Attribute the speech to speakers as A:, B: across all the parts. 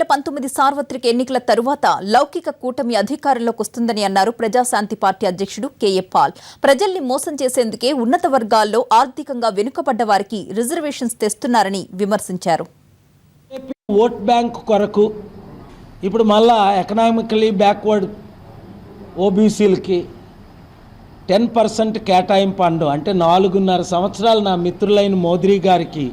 A: 2019 సార్వత్రిక ఎన్నికల తరువాత లౌకిక కూటమి అధికారంలోకి వస్తుందని అన్నారు ప్రజాశాంతి పార్టీ అధ్యక్షుడు కేఏ పాల్. ప్రజల్ని మోసం చేసేందుకే ఉన్నత వర్గాల్లో ఆర్థికంగా వెనుకబడ్డ వారికి రిజర్వేషన్స్ తెస్తున్నారని విమర్శించారు.
B: ఓట్ బ్యాంక్ కొరకు ఇప్పుడు మళ్ళా ఎకనామికలీ బ్యాక్వర్డ్ ఓబీసీలకి 10% కేటాయింపు అండు అంటే 4.5 సంవత్సరాలు నా మిత్రులైన మోదీ గారికి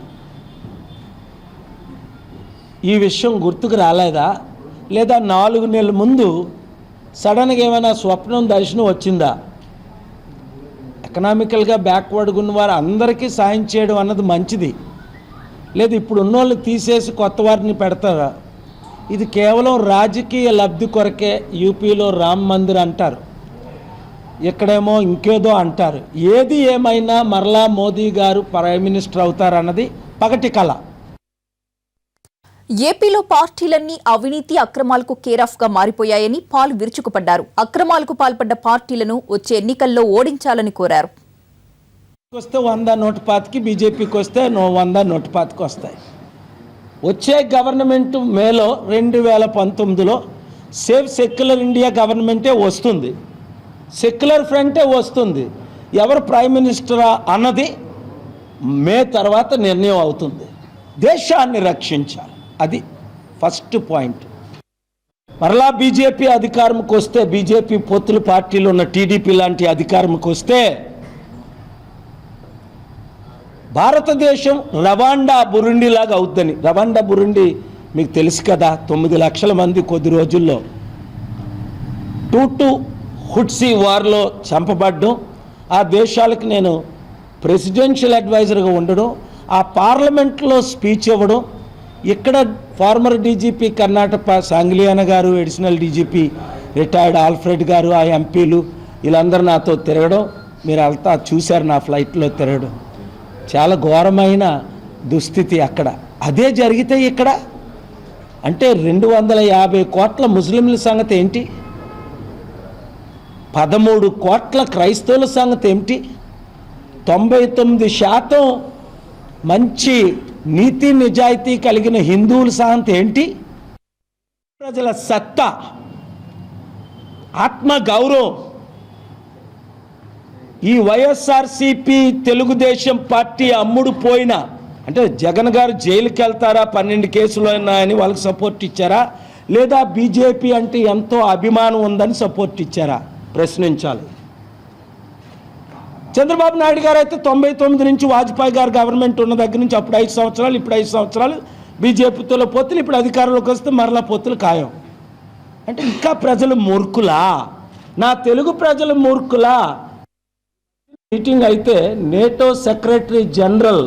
B: ఈ విషయం గుర్తుకు రాలేదా, లేదా 4 నెలల ముందు సడన్గా ఏమైనా స్వప్నం దర్శనం వచ్చిందా? ఎకనామికల్గా బ్యాక్వర్డ్గా ఉన్న వారు అందరికీ సాయం చేయడం అన్నది మంచిది, లేదు ఇప్పుడు ఉన్నోళ్ళు తీసేసి కొత్త వారిని పెడతారా? ఇది కేవలం రాజకీయ లబ్ధి కొరకే. యూపీలో రామ్ మందిర్ అంటారు, ఇక్కడేమో ఇంకేదో అంటారు. ఏది ఏమైనా మరలా మోదీ గారు ప్రైమ్ మినిస్టర్ అవుతారన్నది పగటి కళ.
A: ఏపీలో పార్టీలన్నీ అవినీతి అక్రమాలకు కేరాఫ్గా మారిపోయాయని పాల్ విరుచుకుపడ్డారు. అక్రమాలకు పాల్పడ్డ పార్టీలను వచ్చే ఎన్నికల్లో ఓడించాలని కోరారు.
B: వస్తే 100 నోటు పాతికి, బీజేపీకి వస్తే 100 నోటు పాతికి వస్తాయి. వచ్చే గవర్నమెంట్ మేలో 2019లో సేఫ్ సెక్యులర్ ఇండియా గవర్నమెంటే వస్తుంది, సెక్యులర్ ఫ్రంటే వస్తుంది. ఎవరు ప్రైమ్ మినిస్టరా అన్నది మే తర్వాత నిర్ణయం అవుతుంది. దేశాన్ని రక్షించాలి, అది ఫస్ట్ పాయింట్. మరలా బీజేపీ అధికారంకి వస్తే, బీజేపీ పొత్తుల పార్టీలు ఉన్న టీడీపీ లాంటి అధికారంకి వస్తే భారతదేశం రవాండా బురుండి లాగా అవుద్దని. రవాండా బురుండి మీకు తెలుసు కదా, 9 లక్షల మంది కొద్ది రోజుల్లో టూటు హుట్సీ వార్లో చంపబడ్డం, ఆ దేశాలకు నేను ప్రెసిడెన్షియల్ అడ్వైజర్గా ఉండడం, ఆ పార్లమెంట్లో స్పీచ్ ఇవ్వడం, ఇక్కడ ఫార్మర్ డీజీపీ కర్ణాటక సాంగ్లియాన గారు, అడిషనల్ డీజీపీ రిటైర్డ్ ఆల్ఫ్రెడ్ గారు, ఆ ఎంపీలు వీళ్ళందరూ నాతో తిరగడం మీరు అంతా చూశారు. నా ఫ్లైట్లో తిరగడం చాలా ఘోరమైన దుస్థితి అక్కడ. అదే జరిగితే ఇక్కడ అంటే 250 కోట్ల ముస్లింల సంగతి ఏంటి, 13 కోట్ల క్రైస్తవుల సంగతి ఏమిటి, 99% మంచి నీతి నిజాయితీ కలిగిన హిందువుల సంగతి ఏంటి? ప్రజల సత్తా, ఆత్మగౌరవం ఈ వైఎస్ఆర్సీపీ తెలుగుదేశం పార్టీ అమ్ముడు పోయిన అంటే జగన్ గారు జైలుకి వెళ్తారా 12 కేసులు ఉన్నాయని వాళ్ళకి సపోర్ట్ ఇచ్చారా, లేదా బీజేపీ అంటే ఎంతో అభిమానం ఉందని సపోర్ట్ ఇచ్చారా ప్రశ్నించాలి. చంద్రబాబు నాయుడు గారు అయితే 99 నుంచి వాజ్పేయి గారు గవర్నమెంట్ ఉన్న దగ్గర నుంచి అప్పుడు 5 సంవత్సరాలు, ఇప్పుడు 5 సంవత్సరాలు బీజేపీతో పొత్తులు, ఇప్పుడు అధికారంలోకి వస్తే మరలా పొత్తులు ఖాయం. అంటే ఇంకా ప్రజలు మూర్ఖులా? నా తెలుగు ప్రజలు మూర్ఖులా? మీటింగ్ అయితే నేటో సెక్రటరీ జనరల్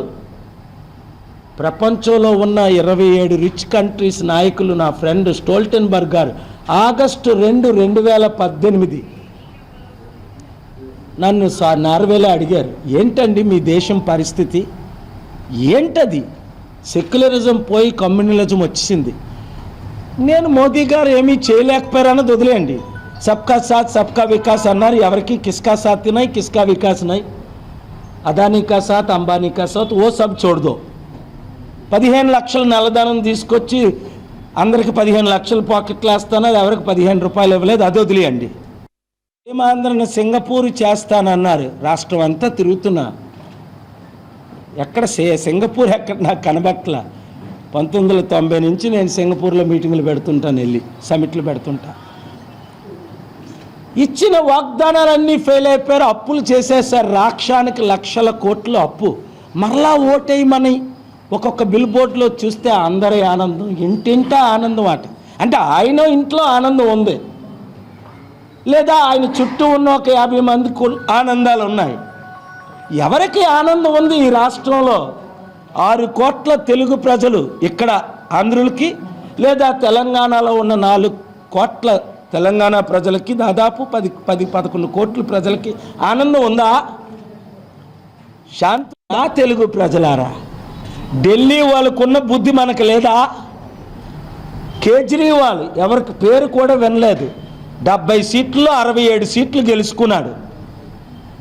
B: ప్రపంచంలో ఉన్న 27 రిచ్ కంట్రీస్ నాయకులు, నా ఫ్రెండ్ స్టోల్టెన్బర్గ్ గారు ఆగస్టు 2, 2018 నన్ను నార్వేలో అడిగారు, ఏంటండి మీ దేశం పరిస్థితి ఏంటది? సెక్యులరిజం పోయి కమ్యూనలిజం వచ్చింది. నేను మోదీ గారు ఏమీ చేయలేకపోయారన్నది వదిలేయండి, సబ్కా సాత్ సబ్కా వికాస్ అన్నారు. ఎవరికి కిస్కా సాత్ నై కిస్కా వికాస్ నై, అదానీ కా సాత్ అంబానీ కా సాత్ ఓ సబ్ చోడ్దో. 15 లక్షల నల్లధనం తీసుకొచ్చి అందరికి 15 లక్షలు పాకెట్లు వేస్తాను, అది ఎవరికి 15 రూపాయలు ఇవ్వలేదు, అది వదిలేయండి. ఏమాంధ్రను సింగపూర్ చేస్తానన్నారు, రాష్ట్రం అంతా తిరుగుతున్నా, ఎక్కడ సింగపూర్ ఎక్కడ నాకు కనబట్ల. 1990 నుంచి నేను సింగపూర్లో మీటింగులు పెడుతుంటాను, వెళ్ళి సమిట్లు పెడుతుంటా. ఇచ్చిన వాగ్దానాలన్నీ ఫెయిల్ అయిపోయారు, అప్పులు చేసేసారు, రాక్షానికి లక్షల కోట్లు అప్పు. మరలా ఓటేయమని ఒక్కొక్క బిల్ బోర్డులో చూస్తే అందరి ఆనందం, ఇంటింటా ఆనందం అట. అంటే ఆయన ఇంట్లో ఆనందం ఉంది, లేదా ఆయన చుట్టూ ఉన్న ఒక 50 మంది ఆనందాలు ఉన్నాయి. ఎవరికి ఆనందం ఉంది ఈ రాష్ట్రంలో? 6 కోట్ల తెలుగు ప్రజలు ఇక్కడ ఆంధ్రులకి, లేదా తెలంగాణలో ఉన్న 4 కోట్ల తెలంగాణ ప్రజలకి, దాదాపు 10-11 కోట్ల ప్రజలకి ఆనందం ఉందా? శాంతి తెలుగు ప్రజలారా, ఢిల్లీ వాళ్ళకున్న బుద్ధి మనకు లేదా? కేజ్రీవాల్ ఎవరికి పేరు కూడా వినలేదు, 70 సీట్లలో 67 సీట్లు గెలుచుకున్నాడు.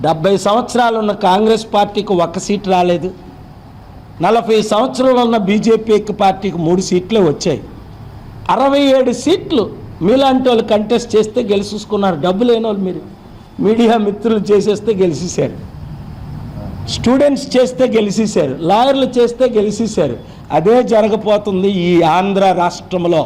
B: 70 సంవత్సరాలు ఉన్న కాంగ్రెస్ పార్టీకి 1 సీట్ రాలేదు. 40 సంవత్సరాలు ఉన్న బీజేపీ పార్టీకి 3 సీట్లే వచ్చాయి. 67 సీట్లు మీలాంటి వాళ్ళు కంటెస్ట్ చేస్తే గెలిచేసుకున్నారు. డబ్బు లేని వాళ్ళు మీరు మీడియా మిత్రులు చేసేస్తే గెలిచేశారు, స్టూడెంట్స్ చేస్తే గెలిచేశారు, లాయర్లు చేస్తే గెలిచేశారు. అదే జరగబోతుంది ఈ ఆంధ్ర రాష్ట్రంలో.